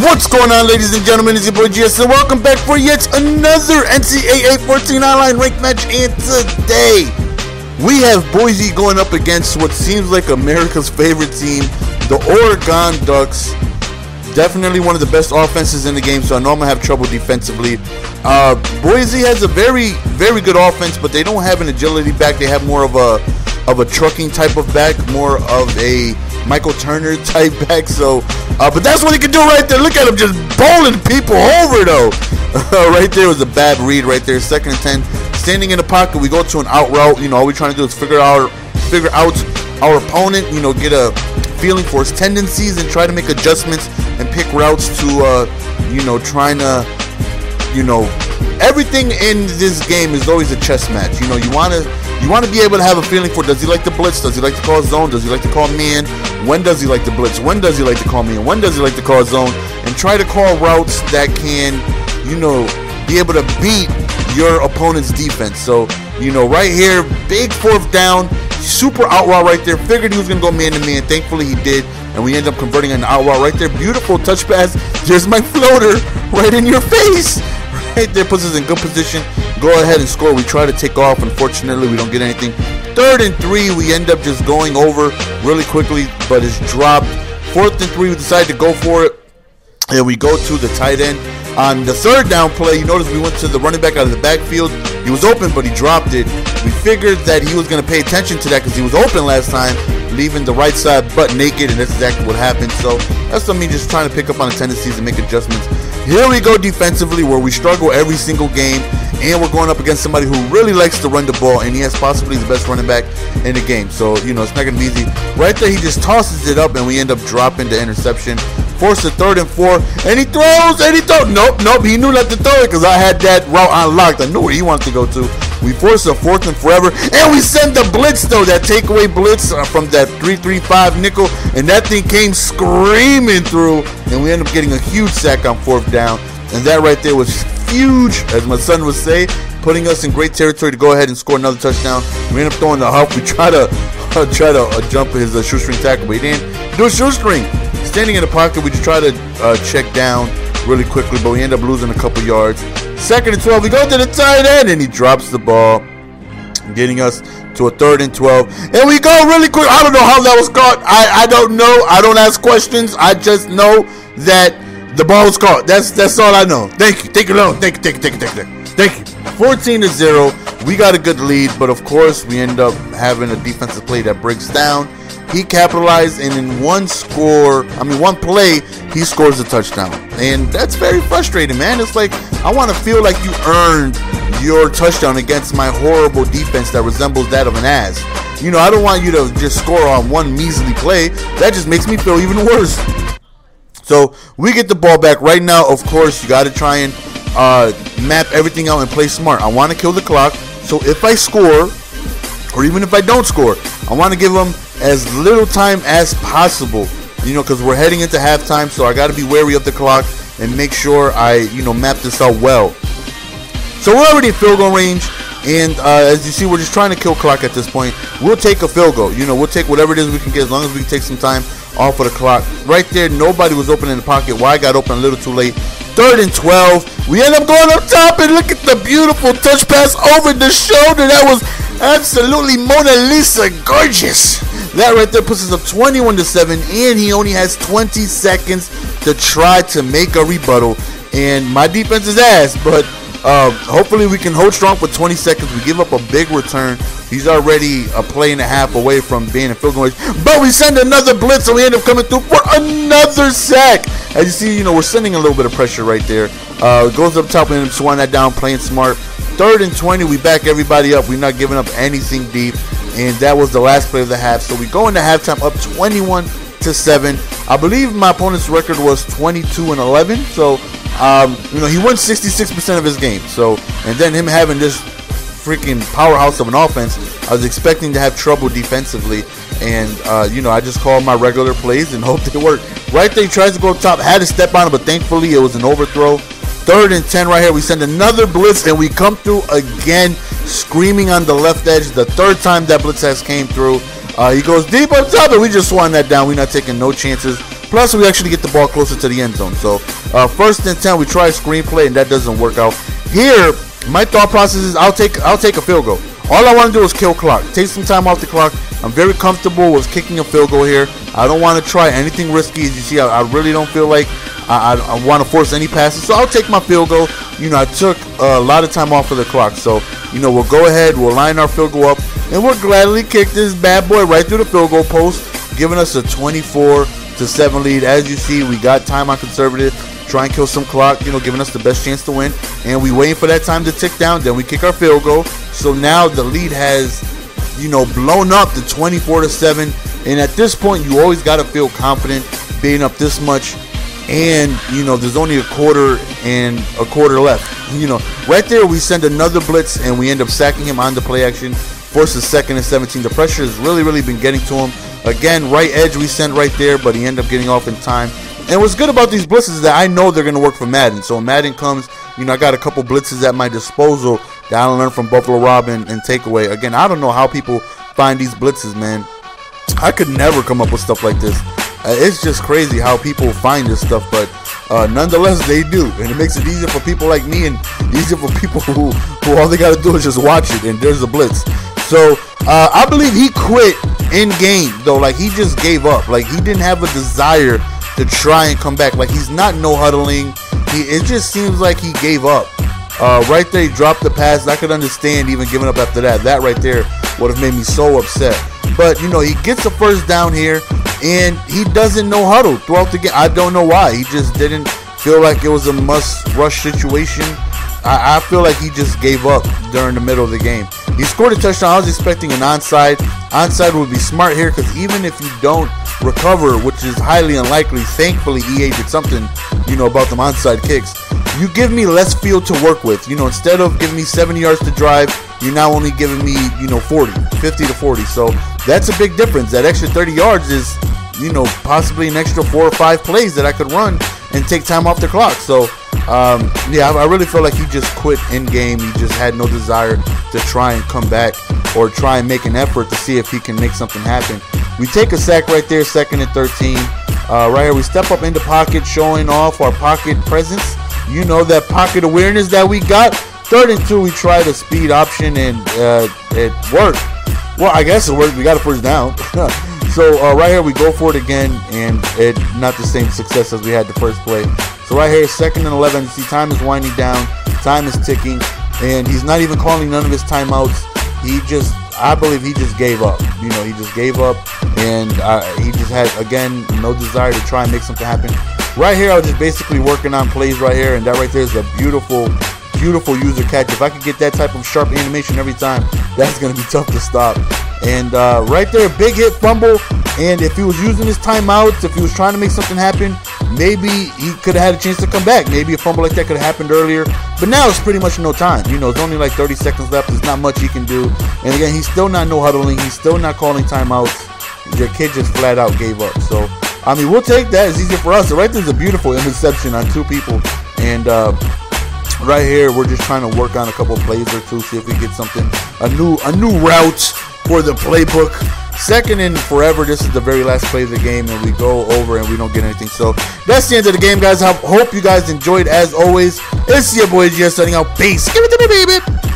What's going on, ladies and gentlemen? It's your boy GS, and welcome back for yet another NCAA 14 online ranked match. And today we have Boise going up against what seems like America's favorite team, the Oregon Ducks. Definitely one of the best offenses in the game, so I know I'm gonna have trouble defensively. Boise has a very good offense, but they don't have an agility back. They have more of a trucking type of back, more of a Michael Turner type back. So but that's what he can do right there. Look at him just bowling people over though. Right there was a bad read right there. 2nd and 10, standing in the pocket. We go to an out route. You know, all we're trying to do is figure out our opponent, you know, get a feeling for his tendencies and try to make adjustments and pick routes to you know, trying to, you know, everything in this game is always a chess match. You know, you want to be able to have a feeling for, does he like to blitz, does he like to call zone, does he like to call man, when does he like to blitz, when does he like to call man, when does he like to call zone, and try to call routes that can, you know, be able to beat your opponent's defense. So, you know, right here, big 4th down, super out route right there. Figured he was going to go man to man. Thankfully he did, and we end up converting an out route right there. Beautiful touch pass. There's my floater right in your face. Right there, puts us in good position. Go ahead and score. We try to take off. Unfortunately, we don't get anything. 3rd and 3, we end up just going over really quickly, but it's dropped. 4th and 3, we decide to go for it, and we go to the tight end. On the 3rd down play, you notice we went to the running back out of the backfield. He was open, but he dropped it. We figured that he was going to pay attention to that because he was open last time, leaving the right side butt naked, and that's exactly what happened. So that's something just trying to pick up on the tendencies and make adjustments. Here we go defensively, where we struggle every single game, and we're going up against somebody who really likes to run the ball, and he has possibly the best running back in the game. So, you know, it's not going to be easy. Right there, he just tosses it up, and we end up dropping the interception. Force a 3rd and 4, and he throws, Nope, he knew not to throw it because I had that route unlocked. I knew where he wanted to go to. We force a 4th and forever, and we send the blitz though, that takeaway blitz from that 3-3-5 nickel, and that thing came screaming through, and we end up getting a huge sack on 4th down, and that right there was huge, as my son would say, putting us in great territory to go ahead and score another touchdown. We end up throwing the huff. We try to jump his shoestring tackle, but he didn't do a shoestring. Standing in the pocket, we just try to check down really quickly, but we end up losing a couple yards. 2nd and 12, we go to the tight end, and he drops the ball, getting us to a 3rd and 12. And we go really quick. I don't know how that was caught. I don't know. I don't ask questions. I just know that the ball was caught. That's all I know. Thank you. Take it alone. Thank you. 14-0. We got a good lead, but of course we end up having a defensive play that breaks down. He capitalized, and in one play, he scores a touchdown. And that's very frustrating, man. It's like, I want to feel like you earned your touchdown against my horrible defense that resembles that of an ass. You know, I don't want you to just score on one measly play. That just makes me feel even worse. So we get the ball back right now. Of course, you got to try and map everything out and play smart. I want to kill the clock. So if I score, or even if I don't score, I want to give them as little time as possible, you know, because we're heading into halftime, so I got to be wary of the clock and make sure I, you know, map this out well. So we're already at field goal range, and as you see, we're just trying to kill clock at this point. We'll take a field goal, you know, we'll take whatever it is we can get as long as we can take some time off of the clock. Right there, nobody was open in the pocket. Why got open a little too late. 3rd and 12. We end up going up top, and look at the beautiful touch pass over the shoulder. That was absolutely Mona Lisa gorgeous. That right there puts us up 21-7, and he only has 20 seconds to try to make a rebuttal. And my defense is ass, but hopefully we can hold strong for 20 seconds. We give up a big return. He's already a play and a half away from being in field goal range, but we send another blitz, and we end up coming through for another sack. As you see, you know, we're sending a little bit of pressure right there. Goes up top, and end up swatting that down, playing smart. 3rd and 20, we back everybody up. We're not giving up anything deep, and that was the last play of the half. So we go into halftime up 21-7. I believe my opponent's record was 22-11. So, you know, he won 66% of his games. So, and then him having this freaking powerhouse of an offense, I was expecting to have trouble defensively, and you know, I just called my regular plays and hoped it worked. Right there, he tries to go up top, had to step on it, but thankfully it was an overthrow. 3rd and 10 right here. We send another blitz, and we come through again, screaming on the left edge. The 3rd time that blitz has came through. He goes deep up top, and we just swatting that down. We're not taking no chances. Plus, we actually get the ball closer to the end zone. So, 1st and 10, we try a screenplay, and that doesn't work out. Here, my thought process is I'll take a field goal. All I want to do is kill clock. Take some time off the clock. I'm very comfortable with kicking a field goal here. I don't want to try anything risky. As you see, I really don't feel like I want to force any passes. So I'll take my field goal. You know, I took a lot of time off of the clock. So, you know, we'll go ahead. We'll line our field goal up. And we'll gladly kick this bad boy right through the field goal post, giving us a 24-7 lead. As you see, we got time on conservative. Try and kill some clock, you know, giving us the best chance to win. And we waiting for that time to tick down. Then we kick our field goal. So now the lead has, you know, blown up to 24-7. And at this point, you always got to feel confident being up this much. And, you know, there's only a quarter left. You know, right there, we send another blitz and we end up sacking him on the play action. Forces 2nd and 17. The pressure has really been getting to him. Again, right edge we sent right there, but he ended up getting off in time. And what's good about these blitzes is that I know they're going to work for Madden. So when Madden comes, you know, I got a couple blitzes at my disposal that I learned from Buffalorob and Takeaway. Again, I don't know how people find these blitzes, man. I could never come up with stuff like this. It's just crazy how people find this stuff, but nonetheless, they do. And it makes it easier for people like me and easier for people who all they got to do is just watch it, and there's a blitz. So I believe he quit in game, though. Like, he just gave up. Like, he didn't have a desire to try and come back. Like, he's not no huddling. It just seems like he gave up. Right there, he dropped the pass. I could understand even giving up after that. That right there would have made me so upset. But, you know, he gets a 1st down here, and he doesn't no huddle throughout the game. I don't know why. He just didn't feel like it was a must-rush situation. I feel like he just gave up during the middle of the game. He scored a touchdown. I was expecting an onside. Onside would be smart here, because even if you don't recover, which is highly unlikely, thankfully EA did something, you know, about them onside kicks. You give me less field to work with. You know, instead of giving me 70 yards to drive, you're now only giving me, you know, 50 to 40. So that's a big difference. That extra 30 yards is, you know, possibly an extra 4 or 5 plays that I could run and take time off the clock. So yeah, I really feel like he just quit in game. He just had no desire to try and come back or try and make an effort to see if he can make something happen. We take a sack right there, 2nd and 13. Right here, we step up in the pocket, showing off our pocket presence. You know, that pocket awareness that we got. 3rd and 2, we tried a speed option, and it worked. Well, I guess it worked. We got a 1st down. So right here, we go for it again, and it not the same success as we had the first play. So right here, 2nd and 11. You see, time is winding down. Time is ticking, and he's not even calling none of his timeouts. I believe he just gave up. You know, he just gave up, and he just had, again, no desire to try and make something happen. Right here, I was just basically working on plays right here, and that right there is a beautiful user catch. If I could get that type of sharp animation every time, that's going to be tough to stop. And right there, big hit, fumble, and if he was using his timeouts, if he was trying to make something happen, maybe he could have had a chance to come back. Maybe a fumble like that could have happened earlier, but now it's pretty much no time. You know, it's only like 30 seconds left. There's not much he can do. And again, he's still not no huddling. He's still not calling timeouts. The kid just flat out gave up. So, I mean, we'll take that. It's easier for us. So right there's a beautiful interception on 2 people. And right here, we're just trying to work on a couple plays or 2, see if we get something, a new route for the playbook. 2nd and forever. This is the very last play of the game, and we go over and we don't get anything. So that's the end of the game, guys. I hope you guys enjoyed. As always, it's your boy GS setting out. Peace. Give it to me, baby.